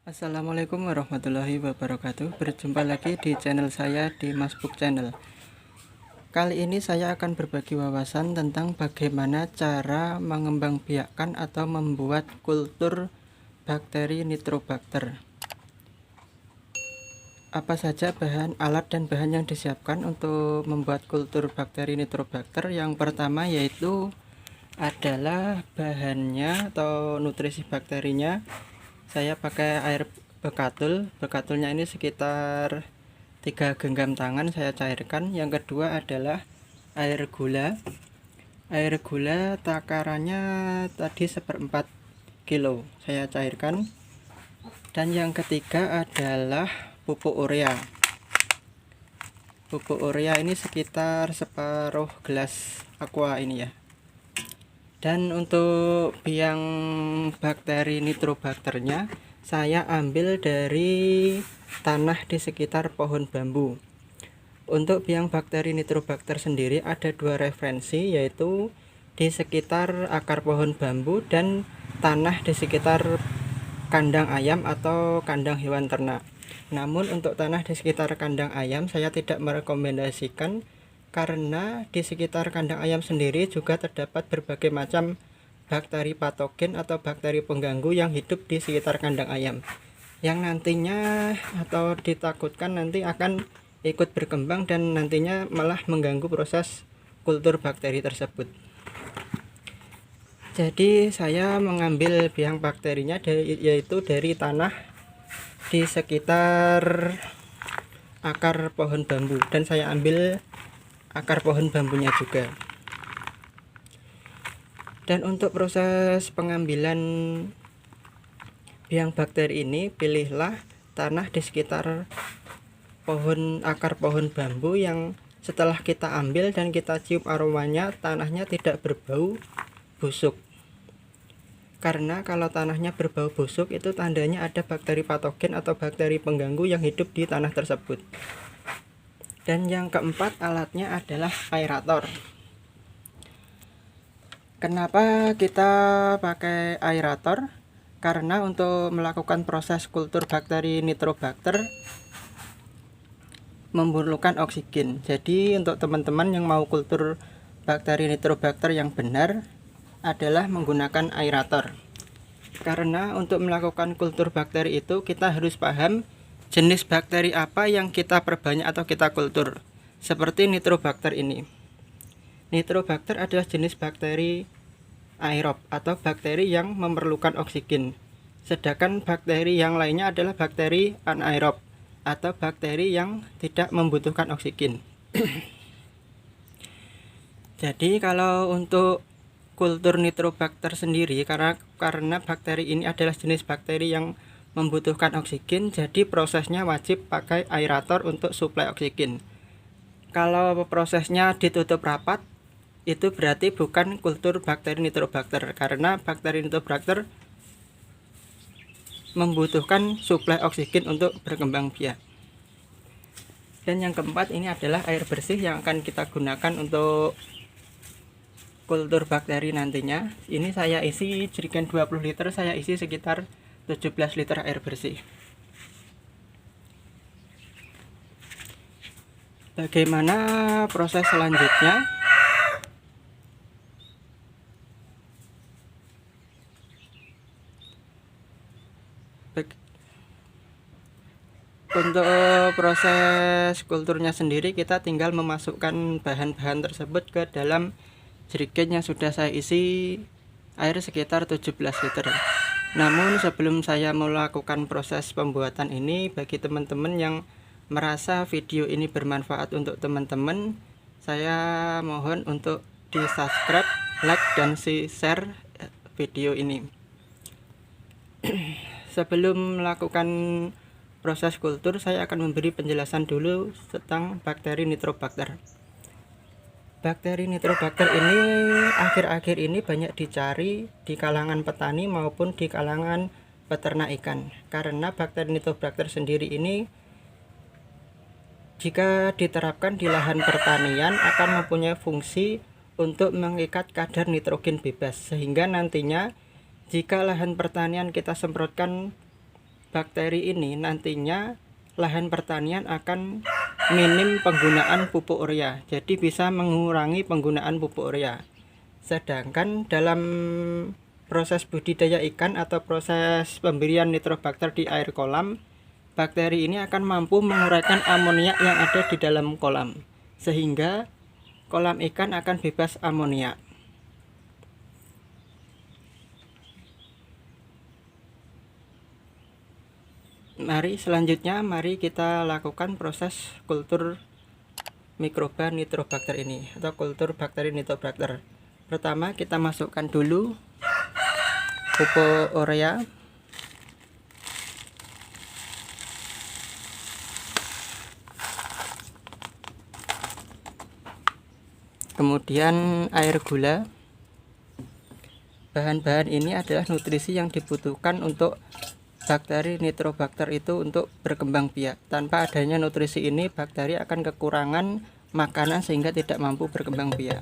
Assalamualaikum warahmatullahi wabarakatuh. Berjumpa lagi di channel saya di Masbook Channel. Kali ini saya akan berbagi wawasan tentang bagaimana cara mengembangbiakkan atau membuat kultur bakteri Nitrobacter. Apa saja bahan, alat dan bahan yang disiapkan untuk membuat kultur bakteri Nitrobacter? Yang pertama yaitu adalah bahannya atau nutrisi bakterinya. Saya pakai air bekatulnya ini sekitar 3 genggam tangan saya cairkan. Yang kedua adalah air gula takarannya tadi 1/4 kilo saya cairkan. Dan yang ketiga adalah pupuk urea ini sekitar separuh gelas aqua ini ya. Dan untuk biang bakteri nitrobakternya saya ambil dari tanah di sekitar pohon bambu. Untuk biang bakteri nitrobakter sendiri ada 2 referensi, yaitu di sekitar akar pohon bambu dan tanah di sekitar kandang ayam atau kandang hewan ternak. Namun untuk tanah di sekitar kandang ayam saya tidak merekomendasikan, karena di sekitar kandang ayam sendiri juga terdapat berbagai macam bakteri patogen atau bakteri pengganggu yang hidup di sekitar kandang ayam, yang nantinya atau ditakutkan nanti akan ikut berkembang dan nantinya malah mengganggu proses kultur bakteri tersebut. Jadi saya mengambil biang bakterinya yaitu dari tanah di sekitar akar pohon bambu, dan saya ambil akar pohon bambunya juga. Dan untuk proses pengambilan biang bakteri ini, pilihlah tanah di sekitar akar pohon bambu yang setelah kita ambil dan kita cium aromanya, tanahnya tidak berbau busuk. Karena kalau tanahnya berbau busuk itu tandanya ada bakteri patogen atau bakteri pengganggu yang hidup di tanah tersebut. Dan yang keempat alatnya adalah aerator. Kenapa kita pakai aerator? Karena untuk melakukan proses kultur bakteri Nitrobacter memerlukan oksigen. Jadi untuk teman-teman yang mau kultur bakteri Nitrobacter yang benar adalah menggunakan aerator. Karena untuk melakukan kultur bakteri itu kita harus paham jenis bakteri apa yang kita perbanyak atau kita kultur. Seperti Nitrobacter ini. Nitrobacter adalah jenis bakteri aerob atau bakteri yang memerlukan oksigen. Sedangkan bakteri yang lainnya adalah bakteri anaerob atau bakteri yang tidak membutuhkan oksigen. Jadi kalau untuk kultur Nitrobacter sendiri, karena bakteri ini adalah jenis bakteri yang membutuhkan oksigen, jadi prosesnya wajib pakai aerator untuk suplai oksigen. Kalau prosesnya ditutup rapat, itu berarti bukan kultur bakteri Nitrobacter, karena bakteri Nitrobacter membutuhkan suplai oksigen untuk berkembang biak. Dan yang keempat ini adalah air bersih yang akan kita gunakan untuk kultur bakteri nantinya. Ini saya isi jerigen 20 liter, saya isi sekitar 17 liter air bersih. Bagaimana proses selanjutnya? Untuk proses kulturnya sendiri kita tinggal memasukkan bahan-bahan tersebut ke dalam jerigen yang sudah saya isi air sekitar 17 liter. Namun sebelum saya melakukan proses pembuatan ini, bagi teman-teman yang merasa video ini bermanfaat untuk teman-teman, saya mohon untuk di subscribe, like, dan share video ini. Sebelum melakukan proses kultur, saya akan memberi penjelasan dulu tentang bakteri Nitrobacter. Bakteri Nitrobacter ini akhir-akhir ini banyak dicari di kalangan petani maupun di kalangan peternak ikan. Karena bakteri Nitrobacter sendiri ini jika diterapkan di lahan pertanian akan mempunyai fungsi untuk mengikat kadar nitrogen bebas, sehingga nantinya jika lahan pertanian kita semprotkan bakteri ini nantinya lahan pertanian akan minim penggunaan pupuk urea, jadi bisa mengurangi penggunaan pupuk urea. Sedangkan dalam proses budidaya ikan atau proses pemberian nitrobakter di air kolam, bakteri ini akan mampu menguraikan amonia yang ada di dalam kolam, sehingga kolam ikan akan bebas amonia. Selanjutnya kita lakukan proses kultur mikroba nitrobakter ini atau kultur bakteri nitrobakter. Pertama kita masukkan dulu pupuk urea, kemudian air gula. Bahan-bahan ini adalah nutrisi yang dibutuhkan untuk bakteri nitrobakter itu untuk berkembang biak. Tanpa adanya nutrisi ini, bakteri akan kekurangan makanan sehingga tidak mampu berkembang biak.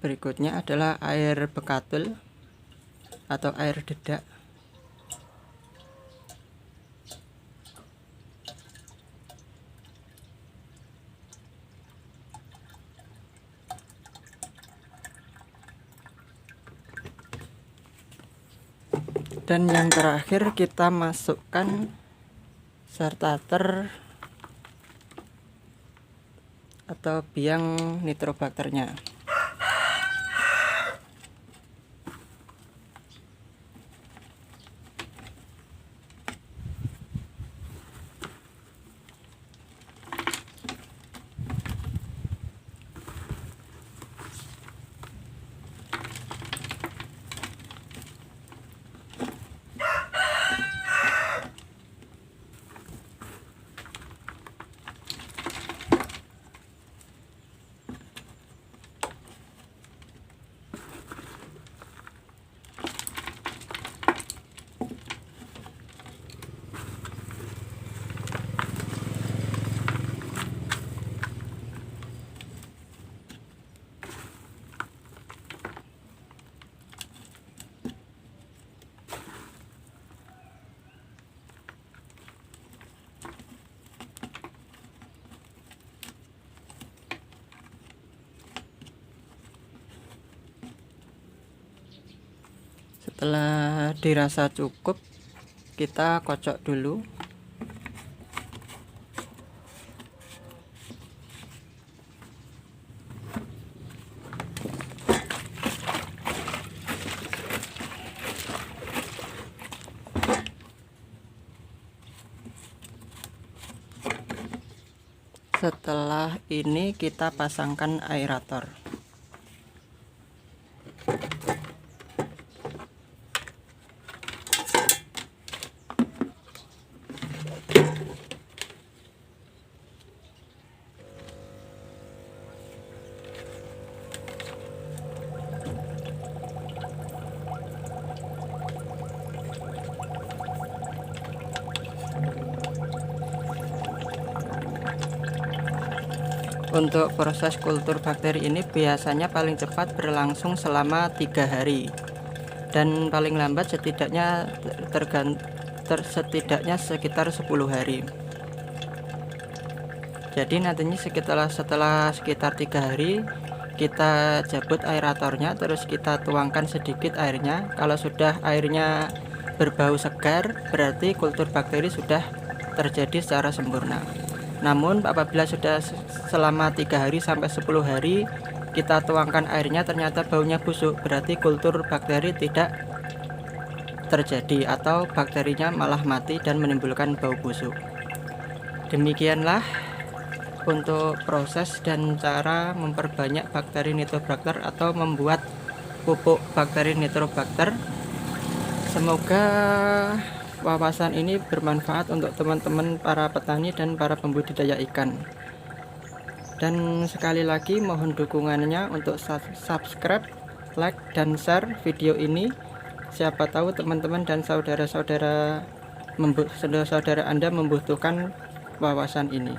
Berikutnya adalah air bekatul atau air dedak. Dan yang terakhir kita masukkan starter atau biang nitrobakternya. Setelah dirasa cukup, kita kocok dulu. Setelah ini kita pasangkan aerator. Untuk proses kultur bakteri ini biasanya paling cepat berlangsung selama 3 hari dan paling lambat setidaknya setidaknya sekitar 10 hari. Jadi nantinya setelah sekitar 3 hari kita cabut aeratornya, terus kita tuangkan sedikit airnya. Kalau sudah airnya berbau segar, berarti kultur bakteri sudah terjadi secara sempurna. Namun apabila sudah selama 3 hari sampai 10 hari kita tuangkan airnya ternyata baunya busuk, berarti kultur bakteri tidak terjadi atau bakterinya malah mati dan menimbulkan bau busuk. Demikianlah untuk proses dan cara memperbanyak bakteri nitrobakter atau membuat pupuk bakteri nitrobakter. Semoga wawasan ini bermanfaat untuk teman-teman para petani dan para pembudidaya ikan. Dan sekali lagi mohon dukungannya untuk subscribe, like, dan share video ini Siapa tahu teman-teman dan saudara-saudara Anda membutuhkan wawasan ini.